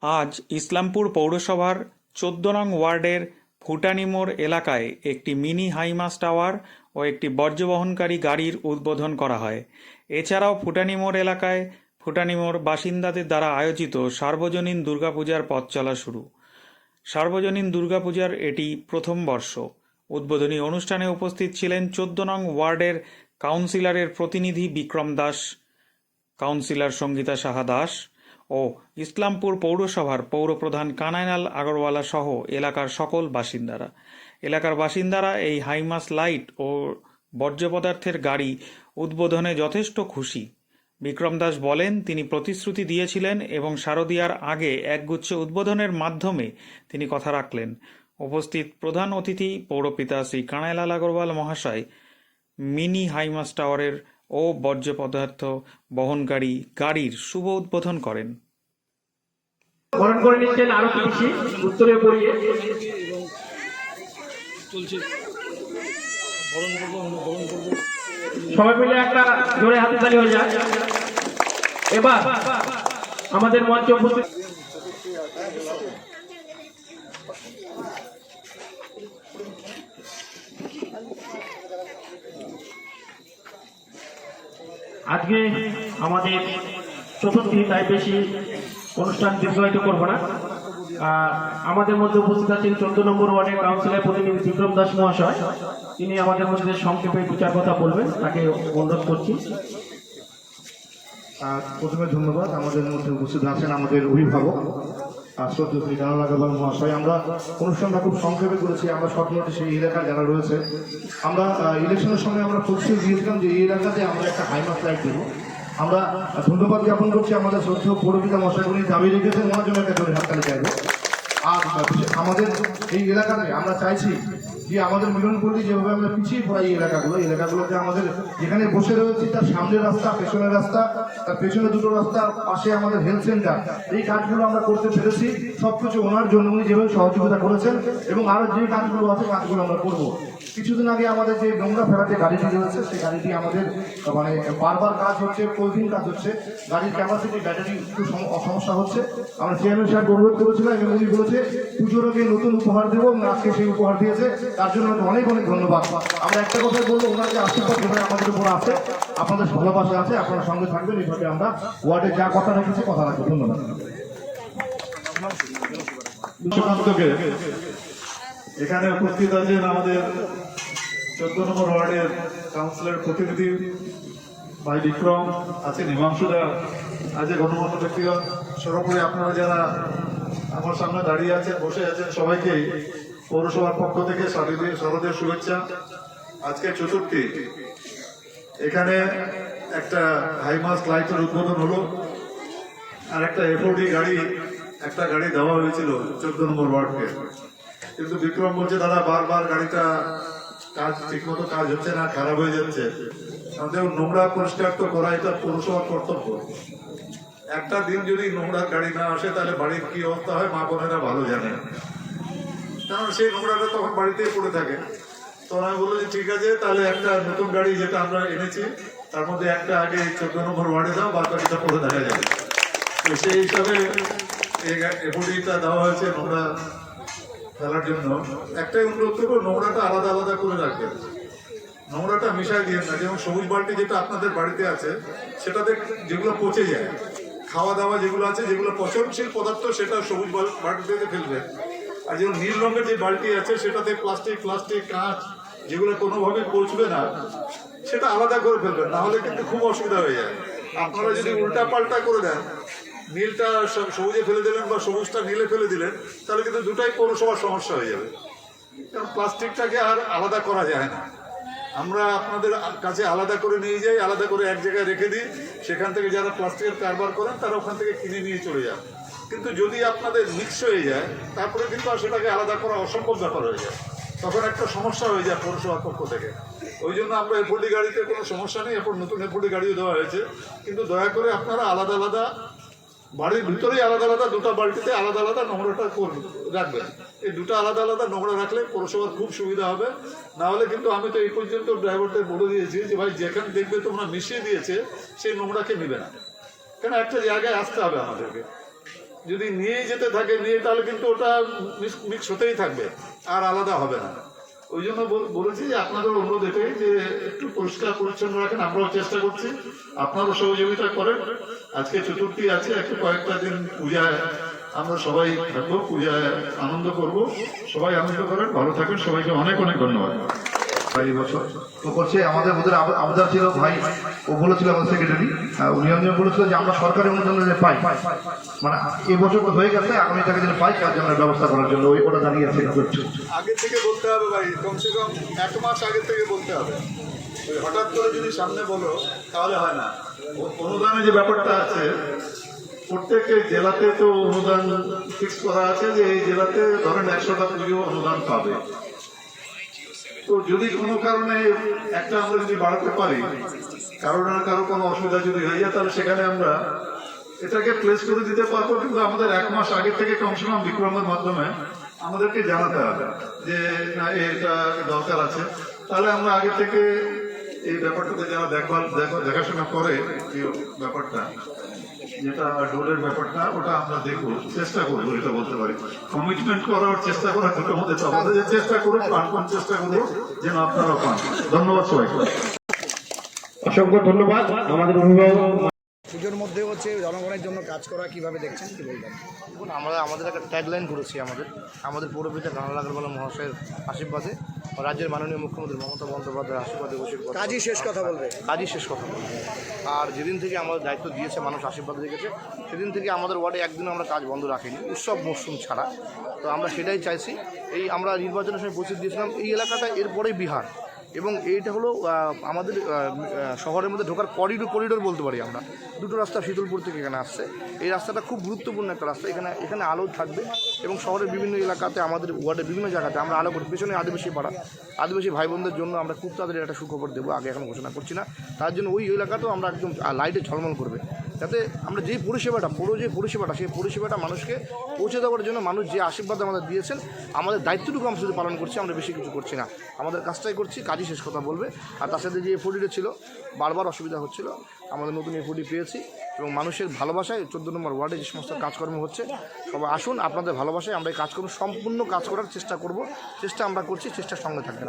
আজ ইসলামপুর পৌরসভার ১৪ নং ওয়ার্ডের ফুটানি মোড় এলাকায় একটি মিনি হাইমাস টাওয়ার ও একটি বর্জ্য বহনকারী গাড়ির উদ্বোধন করা হয়। এছাড়াও ফুটানি মোড় এলাকায় ফুটানি মোড় বাসিন্দাদের দ্বারা আয়োজিত সার্বজনীন দুর্গাপূজার পথ চলা শুরু। সার্বজনীন দুর্গাপূজার এটি প্রথম বর্ষ। উদ্বোধনী অনুষ্ঠানে উপস্থিত ছিলেন ১৪ নং ওয়ার্ডের কাউন্সিলরের প্রতিনিধি বিক্রম দাস, কাউন্সিলর সঙ্গীতা সাহা দাস ও ইসলামপুর পৌরসভার পৌরপ্রধান কানাইলাল আগরওয়ালা সহ এলাকার সকল বাসিন্দারা। এলাকার বাসিন্দারা এই হাইমাস লাইট ও বর্জ্য পদার্থের গাড়ি উদ্বোধনে যথেষ্ট খুশি। বিক্রম দাস বলেন, তিনি প্রতিশ্রুতি দিয়েছিলেন এবং শারদীয়ার আগে একগুচ্ছ উদ্বোধনের মাধ্যমে তিনি কথা রাখলেন। উপস্থিত প্রধান অতিথি পৌরপিতা শ্রী কানাইলাল আগরওয়াল মহাশয় মিনি হাইমাস টাওয়ারের ও বর্জ্য পদার্থ বহনকারী গাড়ির শুভ উদ্বোধন করেন। বরণ করে নিচ্ছেন আরো বেশি উত্তরে পড়িয়ে সবাই মিলে একটা জোরে হাতে তালি হয়ে যায়। এবার আমাদের মঞ্চে উপস্থিত আজকে আমাদের চতুর্থী, তাই বেশি অনুষ্ঠান দীর্ঘায়িত করবো না। আমাদের মধ্যে উপস্থিত আছেন ১৪ নম্বর ওয়ার্ডের কাউন্সিলর প্রতিনিধি বিক্রম দাস মহাশয়। তিনি আমাদের মধ্যে সংক্ষেপে দু চার কথা বলবেন, তাকে অনুরোধ করছি। প্রথমে ধন্যবাদ। আমাদের মধ্যে উপস্থিত আছেন আমাদের অভিভাবক শ্রদ্ধেয় শ্রী কানাইলাল আগরওয়াল মহাশয়। আমরা অনুষ্ঠানটা খুব সংক্ষেপে করেছি। আমরা শর্ট নোটিশে এই এলাকায় যারা রয়েছে, আমরা ইলেকশনের সময় আমরা প্রতিশ্রুতি দিয়েছিলাম যে এই এলাকাতে আমরা একটা হাইমাস লাইট দেবো। আমরা ধন্যবাদ জ্ঞাপন করছি আমাদের শ্রদ্ধেয় পৌরপিতা মশাই, উনি দাবি রেখেছেন, ওনার জন্য একটা জোরে হাততালি চাইবো। আর আমাদের এই এলাকাতে আমরা চাইছি যে আমাদের মিলনপল্লী যেভাবে আমরা পিছিয়ে পড়া এই এলাকাগুলোতে আমাদের যেখানে বসে রয়েছি তার সামনের রাস্তা, পেছনের রাস্তা, তার পেছনে দুটো রাস্তা, পাশে আমাদের হেলথ সেন্টার, এই কাজগুলো আমরা করতে পেরেছি। সবকিছু ওনার জন্য, উনি যেভাবে সহযোগিতা করেছেন এবং আরও যে কাজগুলো আছে কাজগুলো আমরা করবো। কিছুদিন আগে আমাদের যে নোংরা ফেলাতে গাড়িটি রয়েছে, সেই গাড়িটি আমাদের মানে বারবার কাজ হচ্ছে, প্রতিদিন কাজ হচ্ছে। গাড়ির ক্যাপাসিটি, ব্যাটারি একটু সমস্যা হচ্ছে। আমরা চেয়ারম্যান সাহেব অনুরোধ করেছিলাম এবং উনি বলেছে পুজোর আগে নতুন উপহার দেবো, এবং আজকে সেই উপহার দিয়েছে, তার জন্য অনেক অনেক ধন্যবাদ। আমরা একটা কথাই বলবো, ওনার যে আশীর্বাদ যেভাবে আমাদের উপর আছে, আপনাদের ভালোবাসা আছে, আপনারা সঙ্গে থাকবেন। এইভাবে আমরা ওয়ার্ডে যা কথা রেখেছি কথা রাখবো। ধন্যবাদ। এখানে উপস্থিত আছেন আমাদের ১৪ নম্বর ওয়ার্ডের কাউন্সিলর প্রতিনিধি ভাই বিক্রম, আছেন হিমাংশুদা, আছে গণমান্য ব্যক্তিগণ, সর্বোপরি আপনারা যারা আমার সামনে দাঁড়িয়ে আছেন, বসে আছেন, সবাইকে পৌরসভার পক্ষ থেকে শারদীয় শুভেচ্ছা। আজকে চতুর্থী, এখানে একটা হাইমাস লাইটের উদ্বোধন হলো, আর একটা এফওডি গাড়ি, একটা গাড়ি দেওয়া হয়েছিল ১৪ নম্বর ওয়ার্ডকে। কিন্তু বিক্রম বলছে, দাদা বারবার গাড়িটা কাজ ঠিকমতো কাজ হচ্ছে না, খারাপ হয়ে যাচ্ছে। আমাদের নোংরা পরিষ্কার তো করা এটা পৌরসভার কর্তব্য। একটা দিন যদি নোংরার গাড়ি না আসে, তাহলে বাড়ির কি অবস্থা হয় মা বোনেরা ভালো জানে, কারণ সেই নোংরাটা তখন বাড়িতেই পড়ে থাকে। তখন আমি বললো যে ঠিক আছে, তাহলে একটা নতুন গাড়ি যেটা আমরা এনেছি তার মধ্যে একটা আগে ১৪ নম্বর ওয়ার্ডে দাও, বাদ বাকিটা পরে দেখা যাবে। তো সেই হিসাবে এফওডিটা দেওয়া হয়েছে নোংরা ফেলার জন্য। একটাই অনুরোধ করবো, নোংরাটা আলাদা আলাদা করে রাখবেন, নোংরাটা মিশাই দিয়ে না। যেমন সবুজ বালতি যেটা আপনাদের বাড়িতে আছে, সেটাতে যেগুলো পচে যায়, খাওয়া দাওয়া যেগুলো আছে, যেগুলো পচনশীল পদার্থ, সেটা সবুজ বালতিতে ফেলবেন। আর যেমন নীল রঙের যে বালতি আছে, সেটাতে প্লাস্টিক কাঁচ যেগুলো কোনোভাবে পচবে না, সেটা আলাদা করে ফেলবেন, না হলে কিন্তু খুব অসুবিধা হয়ে যায়। আপনারা যদি উল্টা পাল্টা করে দেন, নীলটা সবুজে ফেলে দিলেন বা সবুজটা নীলে ফেলে দিলেন, তাহলে কিন্তু দুটাই পৌরসভার সমস্যা হয়ে যাবে। কারণ প্লাস্টিকটাকে আর আলাদা করা যায় না। আমরা আপনাদের কাছে আলাদা করে নিয়ে যাই, আলাদা করে এক জায়গায় রেখে দিই, সেখান থেকে যারা প্লাস্টিকের কারবার করেন তারা ওখান থেকে কিনে নিয়ে চলে যান। কিন্তু যদি আপনাদের মিক্স হয়ে যায়, তারপরে কিন্তু আর সেটাকে আলাদা করা অসম্ভব ব্যাপার হয়ে যায়, তখন একটা সমস্যা হয়ে যায় পৌরসভার পক্ষ থেকে। ওই জন্য আমরা এফওডি গাড়িতে কোনো সমস্যা নেই, এখন নতুন এফওডি গাড়িও দেওয়া হয়েছে। কিন্তু দয়া করে আপনারা আলাদা আলাদা বাড়ির ভিতরেই আলাদা আলাদা দুটো বালতিতে আলাদা আলাদা নোংরাটা রাখবেন। এই দুটো আলাদা আলাদা নোংরা রাখলে পৌরসভার খুব সুবিধা হবে। না হলে কিন্তু আমি তো এই পর্যন্ত ড্রাইভারদের বলে দিয়েছি যে ভাই, যেখানে দেখবে তোমরা মিশিয়ে দিয়েছে সেই নোংরাকে নেবে না, কেন একটা জায়গায় আসতে হবে আমাদেরকে। যদি নিয়ে যেতে থাকে নিয়ে, তাহলে কিন্তু ওটা মিক্স হতেই থাকবে, আর আলাদা হবে না। ওই জন্য বলেছি যে আপনাদের অনুরোধ এটাই যে একটু পরিষ্কার পরিচ্ছন্ন রাখেন। আমরাও চেষ্টা করছি, আপনারাও সহযোগিতা করেন। আজকে চতুর্থী আছে, একটু কয়েকটা দিন পূজায় আমরা সবাই থাকবো, পূজায় আনন্দ করব। সবাই আনন্দ করেন, ভালো থাকেন, সবাইকে অনেক অনেক ধন্যবাদ। এই বছর তো করছে আমাদের ওদের আবদার ছিল ভাই, ও বলেছিল আমাদের সেক্রেটারি, উনি বলেছিল যে আমরা সরকারি অনুদান যে পাই, মানে এবছর তো হয়ে গেছে, আগামী টাকা যেন পাই তার জন্য ব্যবস্থা করার জন্য ওই ওটা জানিয়েছে। আগে থেকে বলতে হবে ভাই, কমসে কম 1 মাস আগে থেকে বলতে হবে। ওই হঠাৎ করে যদি সামনে বলো তাহলে হয় না। অনুদানের যে ব্যাপারটা আছে, প্রত্যেকটা জেলাতে তো অনুদান ফিক্স করা আছে যে এই জেলাতে ধরেন 100টা পুজো অনুদান পাবে। তো যদি কোনো কারণে একটা আমরা যদি বাড়াতে পারি, কারো না কারো কোনো অসুবিধা যদি হয়ে যায়, তাহলে সেখানে আমরা এটাকে প্লেস করে দিতে পারবো। কিন্তু আমাদের 1 মাস আগে থেকে কমসে কম বিক্রমের মাধ্যমে আমাদেরকে জানাতে হবে যে না এটা দরকার আছে। তাহলে আমরা আগে থেকে এই ব্যাপারটাতে যারা দেখাশোনা করে এই ব্যাপারটা, যেটা ডোলের ব্যাপারটা, ওটা আমরা দেখবো, চেষ্টা করবো, এটা বলতে পারি। কমিটমেন্ট করার চেষ্টা করা দুটোর মধ্যে আমাদের যে চেষ্টা করবো, প্রাণপণ চেষ্টা করবো যেন আপনারা পান। ধন্যবাদ সবাইকে। অসংখ্য ধন্যবাদ আমাদের অভিভাবক। পুজোর মধ্যে হচ্ছে জনগণের জন্য কাজ করা কিভাবে দেখছেন, কি বলবেন? দেখুন, আমাদের একটা ট্যাগলাইন করেছি, আমাদের পৌরপিতা কানাল আগরওয়ালা মহাশয়ের আশীর্বাদে, রাজ্যের মাননীয় মুখ্যমন্ত্রী মমতা বন্দ্যোপাধ্যায়ের আশীর্বাদে কাজই শেষ কথা বলবে। কাজই শেষ কথা বলবে। আর যেদিন থেকে আমাদের দায়িত্ব দিয়েছে, মানুষ আশীর্বাদ রেখেছে, সেদিন থেকে আমাদের ওয়ার্ডে একদিনও আমরা কাজ বন্ধ রাখিনি, উৎসব মরশুম ছাড়া। তো আমরা সেটাই চাইছি। এই আমরা নির্বাচনের সময় প্রস্তুতি দিয়েছিলাম, এই এলাকাটা এরপরেই বিহার, এবং এইটা হলো আমাদের শহরের মধ্যে ঢোকার করিডোর বলতে পারি আমরা। দুটো রাস্তা শীতলপুর থেকে এখানে আসছে। এই রাস্তাটা খুব গুরুত্বপূর্ণ একটা রাস্তা। এখানে আলো থাকবে, এবং শহরের বিভিন্ন এলাকাতে, আমাদের ওয়ার্ডের বিভিন্ন জায়গাতে আমরা আলো করি। পেছনে আদিবাসী পাড়া, আদিবাসী ভাই বোনদের জন্য আমরা খুব তাদের একটা সুখবর দেবো, আগে এখন ঘোষণা করছি না। তার জন্য ওই এলাকাতেও আমরা একদম লাইটে ঝলমল করবে, যাতে আমরা যেই পরিষেবাটা সেই পরিষেবাটা মানুষকে পৌঁছে দেওয়ার জন্য মানুষ যে আশীর্বাদ আমাদের দিয়েছেন, আমাদের দায়িত্বটুকু আমরা শুধু পালন করছি, আমরা বেশি কিছু করছি না, আমাদের কাজটাই করছি। কাজই শেষ কথা বলবে। আর তার সাথে যে এফওডিটা ছিল, বারবার অসুবিধা হচ্ছিল, আমাদের নতুন এফওডি পেয়েছি, এবং মানুষের ভালোবাসায় 14 নম্বর ওয়ার্ডে যে সমস্ত কাজকর্ম হচ্ছে, সবাই আসুন, আপনাদের ভালোবাসায় আমরা এই কাজকর্ম সম্পূর্ণ কাজ করার চেষ্টা করব। চেষ্টা আমরা করছি, চেষ্টার সঙ্গে থাকবেন।